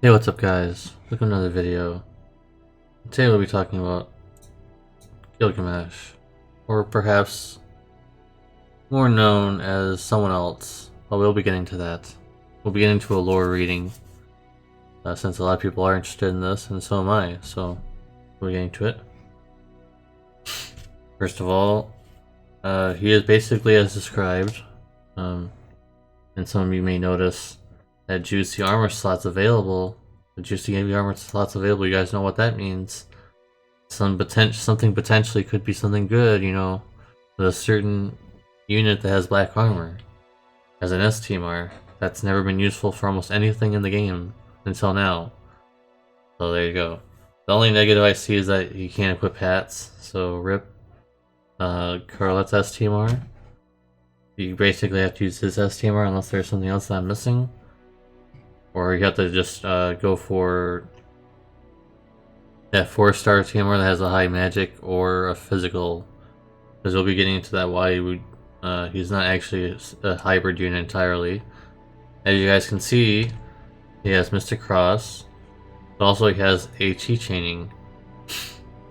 Hey, what's up guys? Welcome to another video. Today we'll be talking about Gilgamesh, or perhaps more known as someone else. Well, we'll be getting to that. We'll be getting to a lore reading, since a lot of people are interested in this, and so am I, so we'll be getting to it. First of all, he is basically as described, and some of you may notice that juicy armor slots available. The juicy heavy armor slots available, you guys know what that means. Something potentially could be something good, you know, with a certain unit that has black armor. As an STMR, that's never been useful for almost anything in the game until now. So there you go. The only negative I see is that you can't equip hats, so rip Carlet's STMR. You basically have to use his STMR unless there's something else that I'm missing. Or you have to just go for that 4-star TMR that has a high magic or a physical. Because we'll be getting into that why he's not actually a hybrid unit entirely. As you guys can see, he has Mystic Cross, but also he has HE chaining.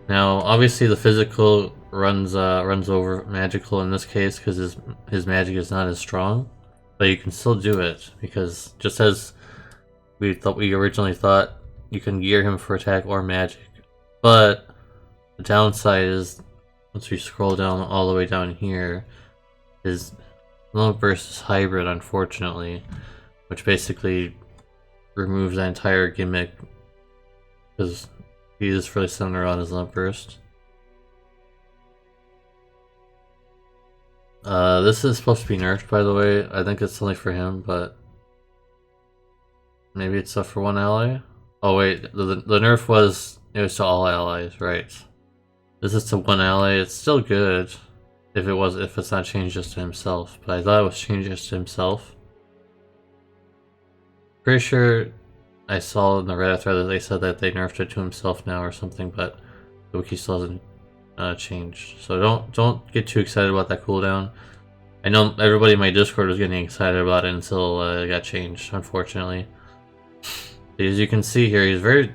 Now, obviously the physical runs over magical in this case because his magic is not as strong, but you can still do it because just as we originally thought you can gear him for attack or magic. But the downside is, once we scroll down all the way down here, his Love Burst is hybrid, unfortunately, which basically removes that entire gimmick because he is really centered on his Love Burst. This is supposed to be nerfed, by the way. I think it's only for him, but maybe it's up for one ally? Oh wait, the nerf was, it was to all allies, right. This is to one ally. It's still good if it's not changed just to himself, but I thought it was changed just to himself. Pretty sure I saw in the Reddit thread that they said that they nerfed it to himself now or something, but the wiki still hasn't changed. So don't get too excited about that cooldown. I know everybody in my Discord was getting excited about it until it got changed, unfortunately. As you can see here, he's very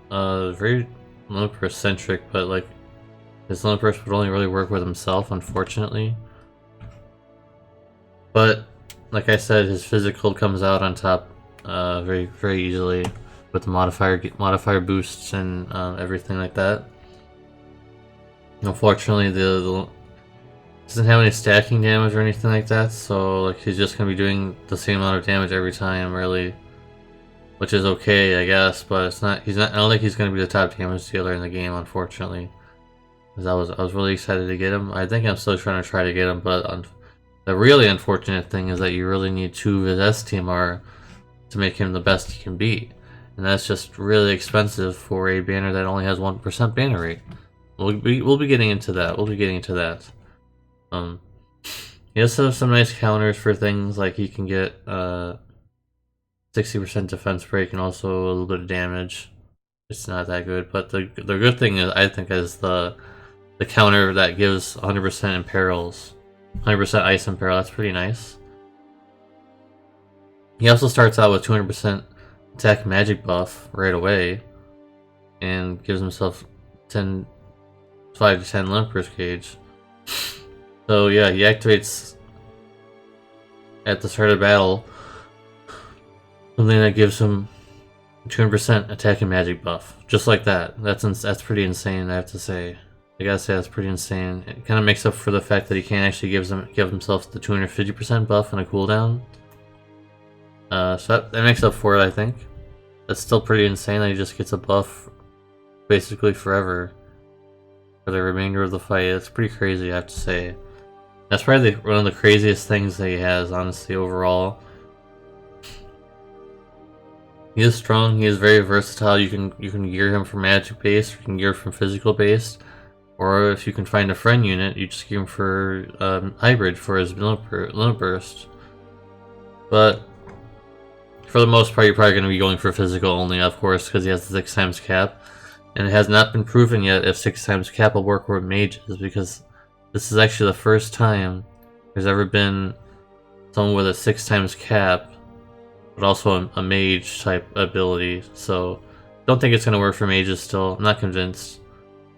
Limit centric, but like his Limit would only really work with himself, unfortunately. But like I said, his physical comes out on top very easily with the modifier boosts and everything like that. Unfortunately, the doesn't have any stacking damage or anything like that, so like he's just gonna be doing the same amount of damage every time, really. Which is okay, I guess, but it's not. I don't think he's going to be the top damage dealer in the game, unfortunately. Because I was really excited to get him. I think I'm still trying to get him, but the really unfortunate thing is that you really need 2 of his STMR to make him the best he can be, and that's just really expensive for a banner that only has 1% banner rate. We'll be getting into that. We'll be getting into that. He also has some nice counters for things like he can get 60% defense break and also a little bit of damage. It's not that good, but the good thing is, I think, is the counter that gives 100% imperils, 100% ice imperil. That's pretty nice. He also starts out with 200% attack magic buff right away, and gives himself 5 to 10 Limp Burst gauge. So yeah, he activates at the start of battle something that gives him 200% attack and magic buff, just like that. That's pretty insane, I have to say. I gotta say that's pretty insane. It kind of makes up for the fact that he can't actually give himself the 250% buff and a cooldown. So that makes up for it, I think. That's still pretty insane that he just gets a buff basically forever for the remainder of the fight. It's pretty crazy, I have to say. That's probably one of the craziest things that he has, honestly, overall. He is strong. He is very versatile. You can gear him from magic based, or you can gear from physical based, or if you can find a friend unit, you just gear him for hybrid for his limit burst. But for the most part, you're probably going to be going for physical only, of course, because he has the 6x cap, and it has not been proven yet if 6x cap will work with mages, because this is actually the first time there's ever been someone with a 6x cap but also a mage type ability. So don't think it's gonna work for mages still. I'm not convinced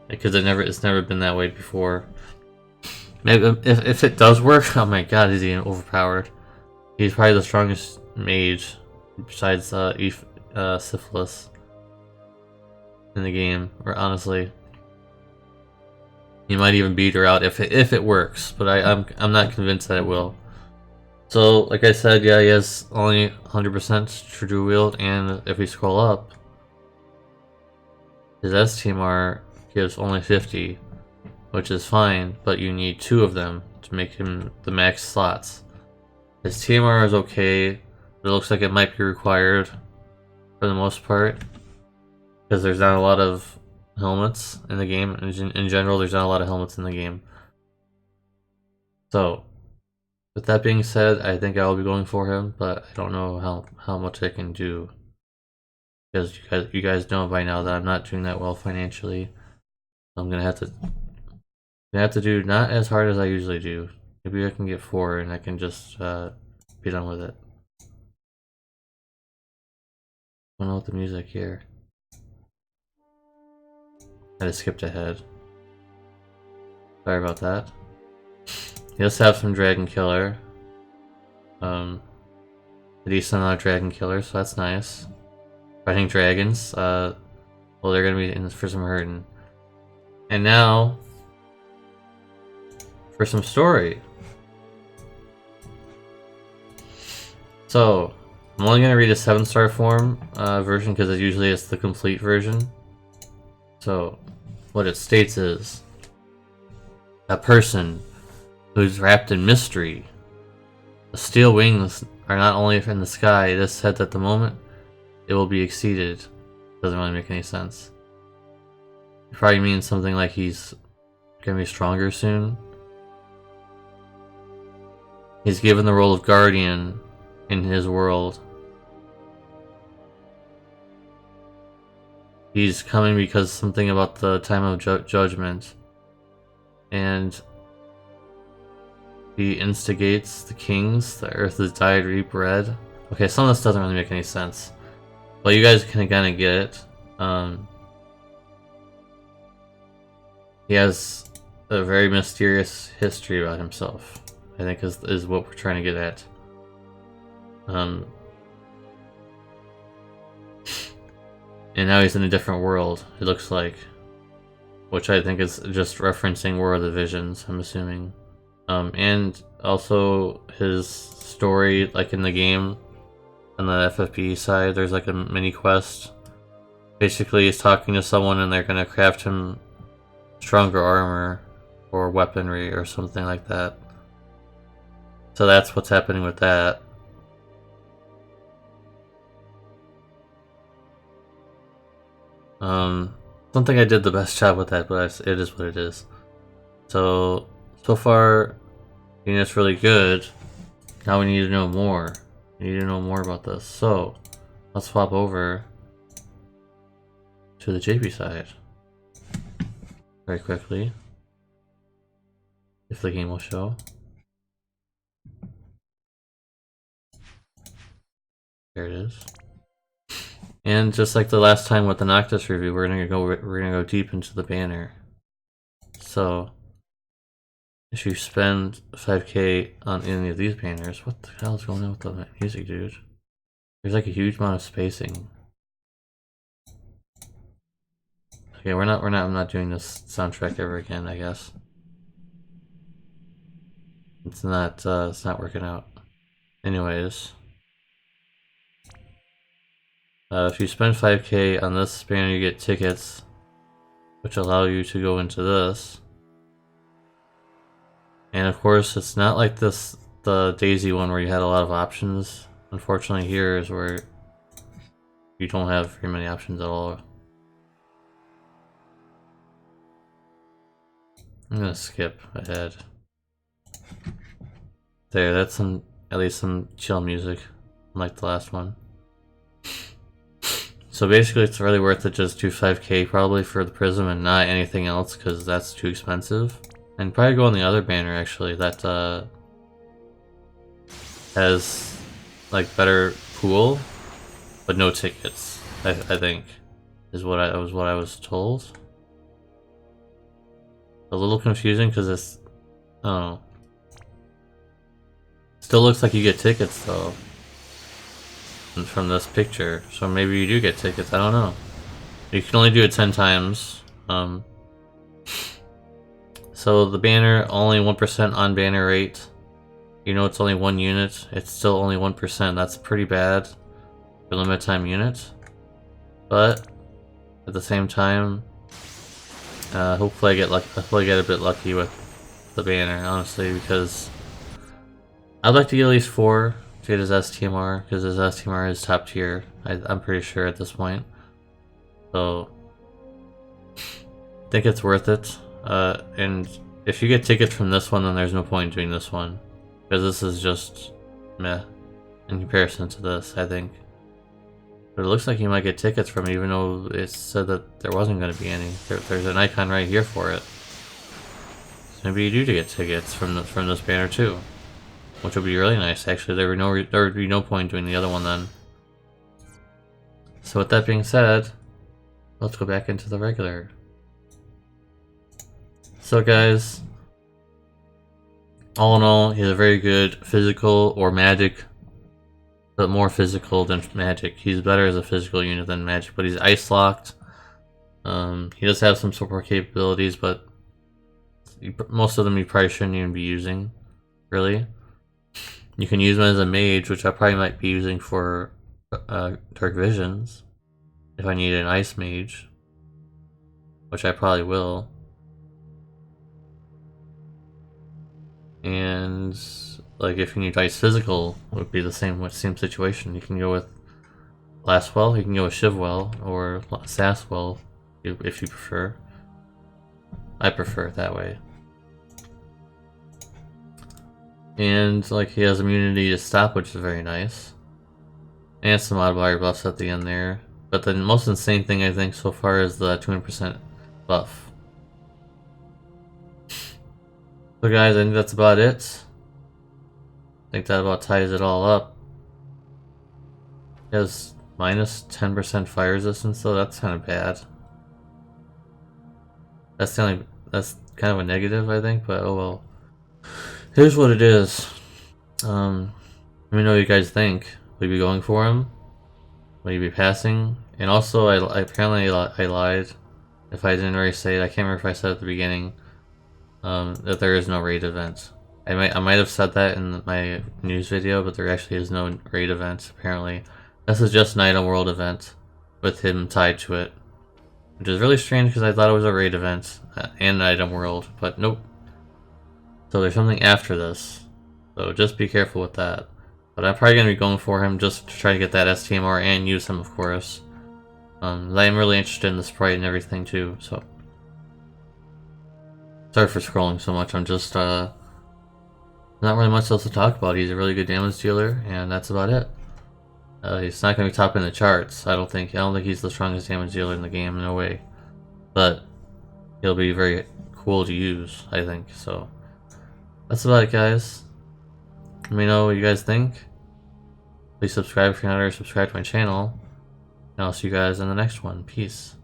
because it's never been that way before. Maybe if it does work, oh my god, is he overpowered? He's probably the strongest mage besides Syphilis in the game, or honestly. You might even beat her out if it works, but I'm not convinced that it will. So, like I said, yeah, he has only 100% True Wield, and if we scroll up, his STMR gives only 50, which is fine, but you need 2 of them to make him the max slots. His TMR is okay, but it looks like it might be required for the most part, because there's not a lot of helmets in the game. In general, there's not a lot of helmets in the game. So, with that being said, I think I will be going for him, but I don't know how much I can do, because you guys know by now that I'm not doing that well financially. I'm gonna have to do not as hard as I usually do. Maybe I can get 4 and I can just be done with it. I don't know what the music here. I just skipped ahead. Sorry about that. He does have some Dragon Killer. A decent amount of Dragon Killer, so that's nice. Fighting dragons. Well, they're gonna be in for some hurting. And now, for some story. So, I'm only gonna read a 7-star form version because it usually is the complete version. So, what it states is, a person who's wrapped in mystery. The steel wings are not only in the sky, it is said that the moment it will be exceeded. Doesn't really make any sense. It probably means something like he's gonna be stronger soon. He's given the role of guardian in his world. He's coming because something about the time of judgment. And he instigates the kings, the earth is dyed, reap red. Okay, some of this doesn't really make any sense. But you guys can kind of get it. He has a very mysterious history about himself, I think is what we're trying to get at. And now he's in a different world, it looks like. Which I think is just referencing War of the Visions, I'm assuming. And also his story, like in the game, on the FFBE side, there's like a mini quest. Basically, he's talking to someone and they're gonna craft him stronger armor or weaponry or something like that. So that's what's happening with that. Don't think I did the best job with that, but it is what it is. So far, it's really good. Now we need to know more. We need to know more about this. So, let's swap over to the JP side very quickly, if the game will show. There it is. And just like the last time with the Noctis review, we're gonna go deep into the banner. So, if you spend 5k on any of these banners, what the hell is going on with the music, dude? There's like a huge amount of spacing. Okay, I'm not doing this soundtrack ever again, I guess. It's not working out. Anyways. If you spend 5k on this banner, you get tickets, which allow you to go into this. And of course, it's not like the Daisy one where you had a lot of options. Unfortunately, here is where you don't have very many options at all. I'm gonna skip ahead. There, that's at least some chill music, like the last one. So basically, it's really worth it just do 5k probably for the Prism and not anything else, because that's too expensive. And probably go on the other banner actually that has like better pool, but no tickets. I think is what I was told. A little confusing because it's, I don't know. Still looks like you get tickets though from this picture, so maybe you do get tickets. I don't know. You can only do it 10 times. So the banner, only 1% on banner rate. You know it's only 1 unit. It's still only 1%. That's pretty bad for limited time unit. But at the same time, hopefully I get lucky. Hopefully I get a bit lucky with the banner, honestly, because I'd like to get at least 4 to get his STMR, because his STMR is top tier. I'm pretty sure at this point. So I think it's worth it. And if you get tickets from this one, then there's no point in doing this one, because this is just meh in comparison to this, I think. But it looks like you might get tickets from it, even though it said that there wasn't going to be any. There's an icon right here for it. So maybe you do get tickets from this banner too, which would be really nice. Actually, there would be no point doing the other one then. So with that being said, let's go back into the regular. So guys, all in all, he's a very good physical or magic, but more physical than magic. He's better as a physical unit than magic, but he's ice locked. He does have some support capabilities, but most of them you probably shouldn't even be using, really. You can use him as a mage, which I probably might be using for Dark Visions, if I need an ice mage, which I probably will. And like if you need ice physical, it would be the same situation. You can go with Glasswell, you can go with Shivwell, or Sasswell if you prefer. I prefer it that way. And like he has immunity to stop, which is very nice. And some modifier buffs at the end there. But the most insane thing I think so far is the 200% buff. So guys, I think that's about it. I think that about ties it all up. It has minus 10% fire resistance, though. That's kind of bad. That's kind of a negative, I think, but oh well. Here's what it is. Let me know what you guys think. Will you be going for him? Will you be passing? And also, I apparently I lied if I didn't already say it. I can't remember if I said at the beginning that there is no raid event. I might have said that in my news video, but there actually is no raid event, apparently. This is just an item world event with him tied to it, which is really strange because I thought it was a raid event and an item world, but nope. So there's something after this, so just be careful with that. But I'm probably going to be going for him just to try to get that STMR and use him, of course. I am really interested in the sprite and everything too, so. Sorry for scrolling so much, I'm just, not really much else to talk about. He's a really good damage dealer, and that's about it. He's not going to be top in the charts, I don't think. I don't think he's the strongest damage dealer in the game, no way. But he'll be very cool to use, I think, so. That's about it, guys. Let me know what you guys think. Please subscribe if you're not already subscribed to my channel. And I'll see you guys in the next one. Peace.